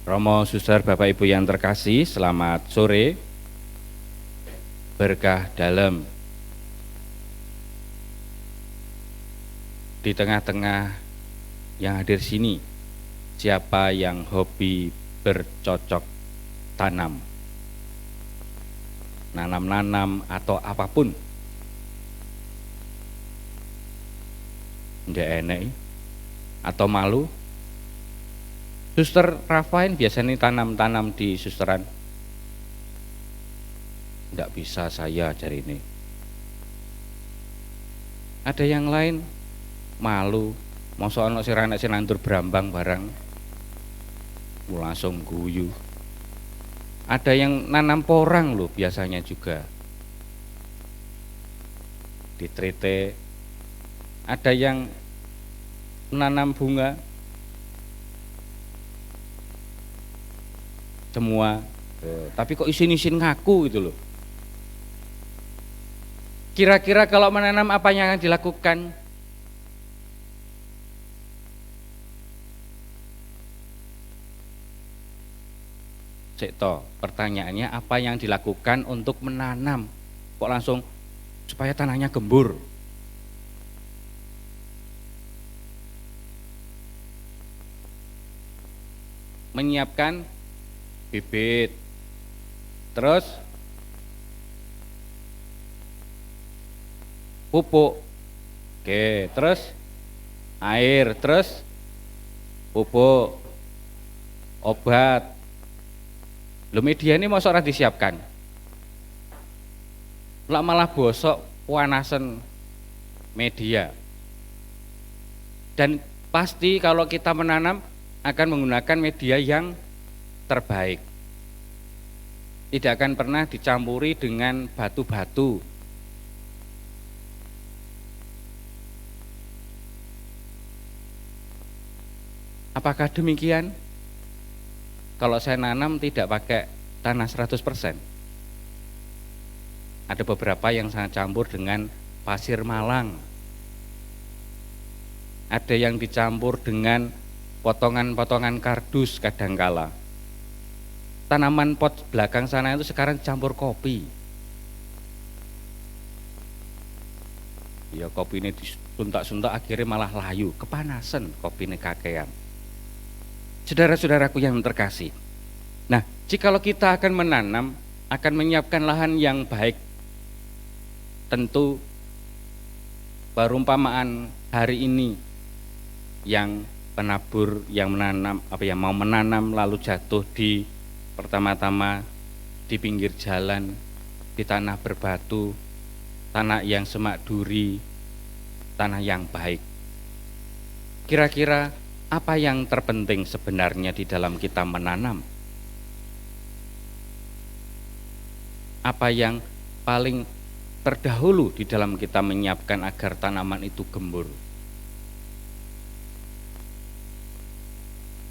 Romo, Suster, Bapak Ibu yang terkasih, selamat sore. Berkah dalam. Di tengah-tengah yang hadir sini, siapa yang hobi bercocok tanam? Nanam-nanam atau apapun? Nggak enak, atau malu? Suster Rafain biasanya tanam-tanam di susteran. Nggak bisa saya cari ini. Ada yang lain malu, masa ana sing anak sing nandur brambang barang langsung guyu. Ada yang nanam porang loh biasanya juga. Ditrete. Ada yang menanam bunga. Semua, tapi kok isin-isin ngaku gitu loh. Kira-kira kalau menanam apa yang akan dilakukan? Cekto, pertanyaannya apa yang dilakukan untuk menanam? Kok langsung supaya tanahnya gembur? Menyiapkan bibit, terus pupuk, oke, terus air, terus pupuk, obat. Lho, media ini mosok ora disiapkan. Lah malah bosok panasen media. Dan pasti kalau kita menanam akan menggunakan media yang terbaik. Tidak akan pernah dicampuri dengan batu-batu. Apakah demikian? Kalau saya nanam tidak pakai tanah 100%. Ada beberapa yang saya campur dengan pasir Malang. Ada yang dicampur dengan potongan-potongan kardus kadangkala. Tanaman pot belakang sana itu sekarang campur kopi. Ya kopi ini disuntak-suntak akhirnya malah layu, kepanasan kopi ini kakean. Saudara-saudaraku yang terkasih. Nah, jikalau kita akan menanam, akan menyiapkan lahan yang baik, tentu perumpamaan hari ini yang penabur yang menanam mau menanam lalu jatuh di pertama-tama di pinggir jalan, di tanah berbatu, tanah yang semak duri, tanah yang baik. Kira-kira apa yang terpenting sebenarnya di dalam kita menanam? Apa yang paling terdahulu di dalam kita menyiapkan agar tanaman itu gembur?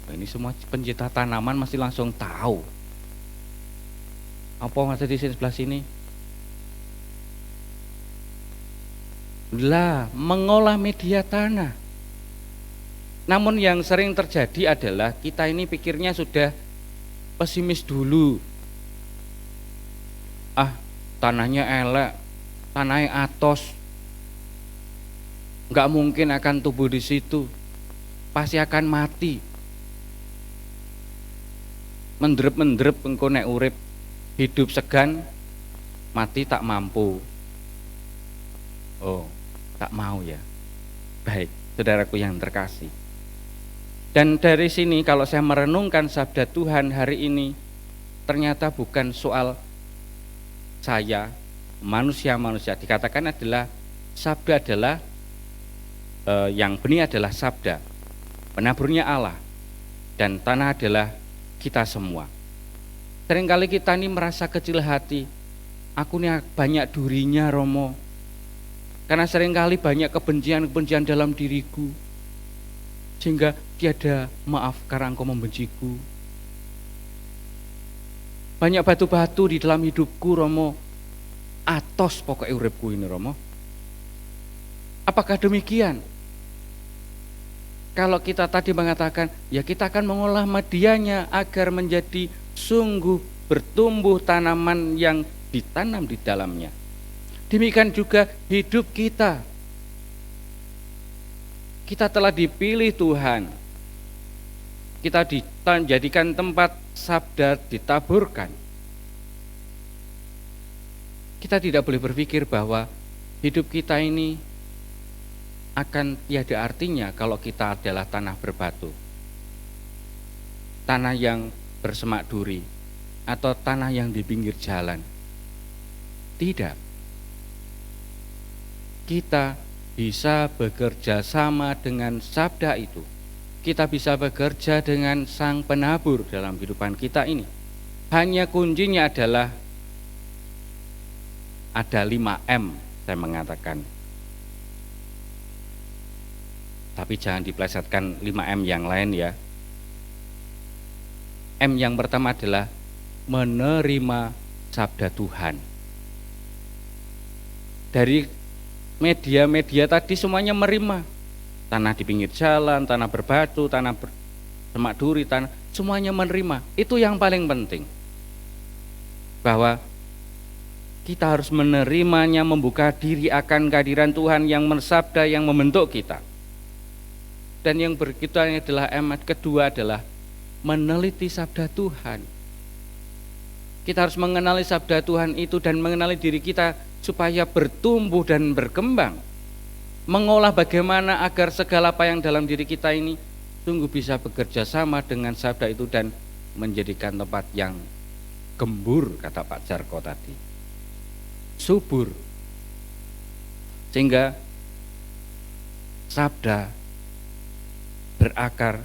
Ini semua pencinta tanaman masih langsung tahu. Apa masih di sebelah sini? Lah, mengolah media tanah. Namun yang sering terjadi adalah kita ini pikirnya sudah pesimis dulu. Tanahnya elek, tanahnya atos, nggak mungkin akan tumbuh di situ, pasti akan mati. Mendrep-mendrep engko nek urip, hidup segan, mati tak mampu. Oh, tak mau ya. Baik, saudaraku yang terkasih. Dan dari sini kalau saya merenungkan sabda Tuhan hari ini, ternyata bukan soal saya, manusia-manusia. Dikatakan adalah sabda adalah yang benih adalah sabda, penaburnya Allah, dan tanah adalah kita semua. Seringkali kita ini merasa kecil hati, aku ini banyak durinya Romo, karena seringkali banyak kebencian-kebencian dalam diriku, sehingga tiada maaf karena engkau membenciku. Banyak batu-batu di dalam hidupku Romo, atos pokoknya uripku ini Romo. Apakah demikian? Kalau kita tadi mengatakan, ya kita akan mengolah medianya agar menjadi sungguh bertumbuh tanaman yang ditanam di dalamnya. Demikian juga hidup kita. Kita telah dipilih Tuhan. Kita dijadikan tempat sabda ditaburkan. Kita tidak boleh berpikir bahwa hidup kita ini akan tiada artinya kalau kita adalah tanah berbatu, tanah yang bersemak duri, atau tanah yang di pinggir jalan. Tidak. Kita bisa bekerja sama dengan sabda itu. Kita bisa bekerja dengan Sang Penabur dalam kehidupan kita ini. Hanya kuncinya adalah ada 5M, saya mengatakan. Tapi jangan dipelesetkan 5M yang lain ya. M yang pertama adalah menerima sabda Tuhan. Dari media-media tadi semuanya menerima. Tanah di pinggir jalan, tanah berbatu, tanah bersemak duri, tanah, semuanya menerima. Itu yang paling penting. Bahwa kita harus menerimanya, membuka diri akan kehadiran Tuhan yang bersabda, yang membentuk kita. Dan yang berikutnya adalah kedua adalah meneliti sabda Tuhan. Kita harus mengenali sabda Tuhan itu dan mengenali diri kita supaya bertumbuh dan berkembang. Mengolah bagaimana agar segala apa yang dalam diri kita ini sungguh bisa bekerja sama dengan sabda itu dan menjadikan tempat yang gembur, kata Pak Jarko tadi. Subur. Sehingga sabda berakar,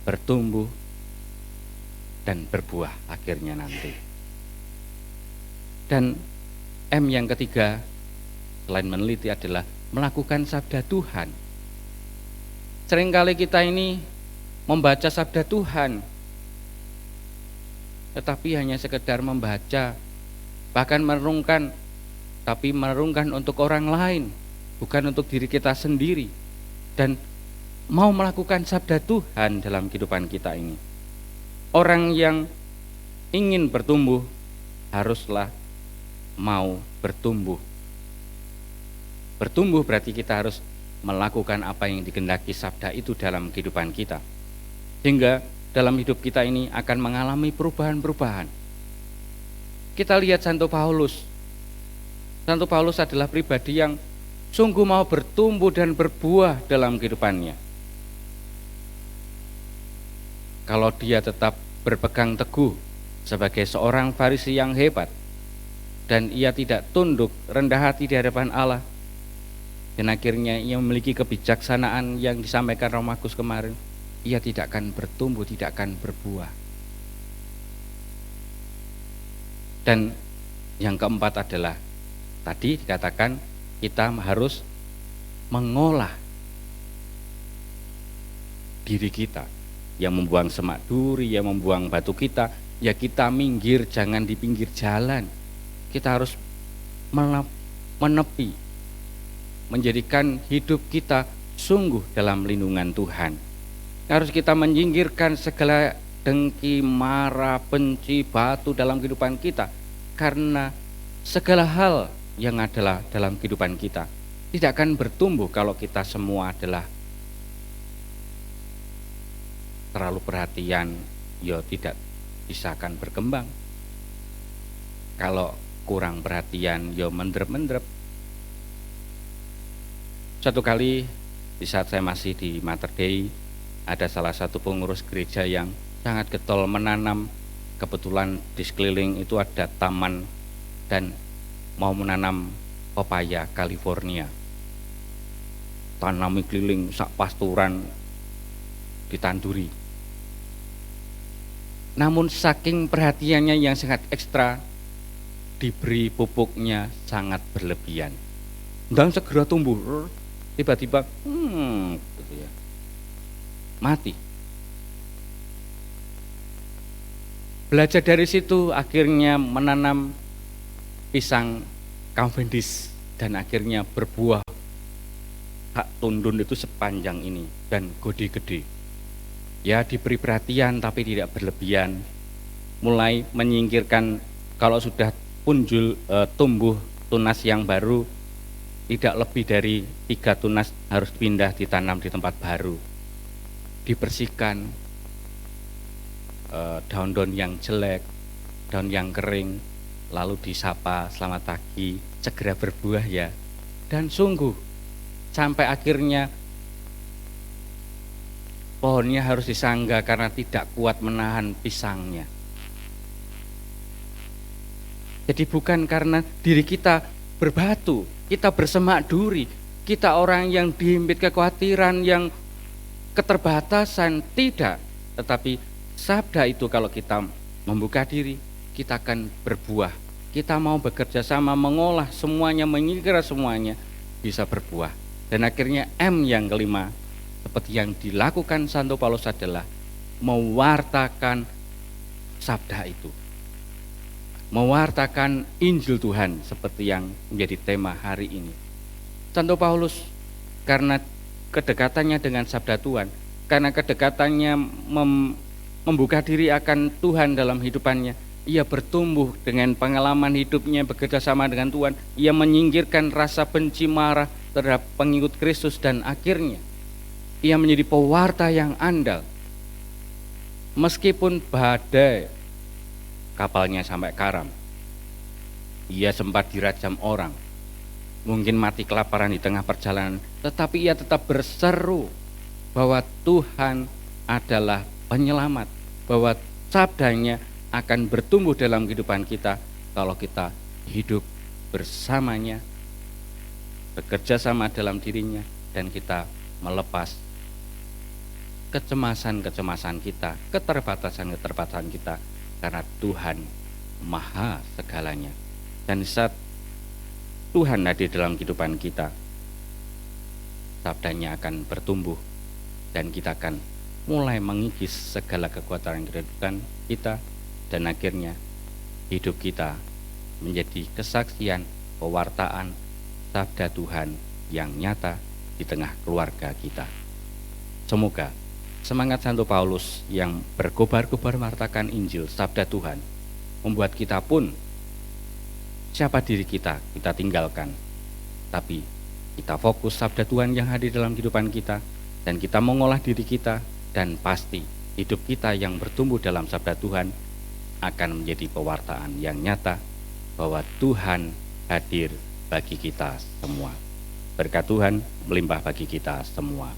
bertumbuh, dan berbuah akhirnya nanti. Dan M yang ketiga, selain meneliti adalah melakukan sabda Tuhan. Seringkali kita ini membaca sabda Tuhan, tetapi hanya sekedar membaca, bahkan merenungkan, tapi merenungkan untuk orang lain, bukan untuk diri kita sendiri. Dan mau melakukan sabda Tuhan dalam kehidupan kita ini. Orang yang ingin bertumbuh haruslah mau bertumbuh. Bertumbuh berarti kita harus melakukan apa yang dikehendaki sabda itu dalam kehidupan kita. Sehingga dalam hidup kita ini akan mengalami perubahan-perubahan. Kita lihat Santo Paulus. Santo Paulus adalah pribadi yang sungguh mau bertumbuh dan berbuah dalam kehidupannya. Kalau dia tetap berpegang teguh sebagai seorang Farisi yang hebat dan ia tidak tunduk rendah hati di hadapan Allah, dan akhirnya ia memiliki kebijaksanaan yang disampaikan Roh Markus kemarin, ia tidak akan bertumbuh, tidak akan berbuah. Dan yang keempat adalah tadi dikatakan kita harus mengolah diri kita. Yang membuang semak duri, yang membuang batu kita, ya kita minggir, jangan di pinggir jalan. Kita harus menepi, menjadikan hidup kita sungguh dalam lindungan Tuhan. Harus kita menyingkirkan segala dengki, marah, benci, batu dalam kehidupan kita, karena segala hal yang adalah dalam kehidupan kita tidak akan bertumbuh kalau kita semua adalah terlalu perhatian, ya tidak bisa akan berkembang. Kalau kurang perhatian, ya mendrep-mendrep. Satu kali di saat saya masih di Mater Dei, ada salah satu pengurus gereja yang sangat getol menanam. Kebetulan di sekeliling itu ada taman dan mau menanam pepaya California. Tanami keliling sak pasturan ditanduri. Namun saking perhatiannya yang sangat ekstra, diberi pupuknya sangat berlebihan. Dan segera tumbuh, tiba-tiba gitu ya, mati. Belajar dari situ akhirnya menanam pisang Cavendish dan akhirnya berbuah tundun itu sepanjang ini dan gede-gede. Ya diberi perhatian tapi tidak berlebihan. Mulai menyingkirkan kalau sudah tumbuh tunas yang baru, tidak lebih dari 3 tunas harus pindah ditanam di tempat baru. Dibersihkan daun-daun yang jelek, daun yang kering, lalu disapa, selamat pagi, segera berbuah ya. Dan sungguh sampai akhirnya pohonnya harus disangga karena tidak kuat menahan pisangnya. Jadi bukan karena diri kita berbatu, kita bersemak duri, kita orang yang dihimpit kekhawatiran, yang keterbatasan, tidak. Tetapi sabda itu kalau kita membuka diri, kita akan berbuah. Kita mau bekerja sama, mengolah semuanya, mengira semuanya, bisa berbuah. Dan akhirnya M yang kelima, seperti yang dilakukan Santo Paulus adalah mewartakan sabda itu. Mewartakan Injil Tuhan seperti yang menjadi tema hari ini. Santo Paulus karena kedekatannya dengan sabda Tuhan, karena kedekatannya membuka diri akan Tuhan dalam hidupannya, ia bertumbuh dengan pengalaman hidupnya bekerja sama dengan Tuhan, ia menyingkirkan rasa benci marah terhadap pengikut Kristus dan akhirnya ia menjadi pewarta yang andal. Meskipun badai kapalnya sampai karam, ia sempat dirajam orang, mungkin mati kelaparan di tengah perjalanan, tetapi ia tetap berseru bahwa Tuhan adalah penyelamat, bahwa sabdanya akan bertumbuh dalam kehidupan kita kalau kita hidup bersamanya, bekerja sama dalam dirinya, dan kita melepas kecemasan-kecemasan kita, keterbatasan-keterbatasan kita, karena Tuhan maha segalanya. Dan saat Tuhan hadir dalam kehidupan kita, sabdanya akan bertumbuh dan kita akan mulai mengikis segala kekuatan kehidupan kita, dan akhirnya hidup kita menjadi kesaksian, pewartaan sabda Tuhan yang nyata di tengah keluarga kita. Semoga semangat Santo Paulus yang berkobar-kobar mewartakan Injil, sabda Tuhan, membuat kita pun siapa diri kita tinggalkan, tapi kita fokus sabda Tuhan yang hadir dalam kehidupan kita, dan kita mengolah diri kita, dan pasti hidup kita yang bertumbuh dalam sabda Tuhan akan menjadi pewartaan yang nyata bahwa Tuhan hadir bagi kita semua. Berkat Tuhan melimpah bagi kita semua.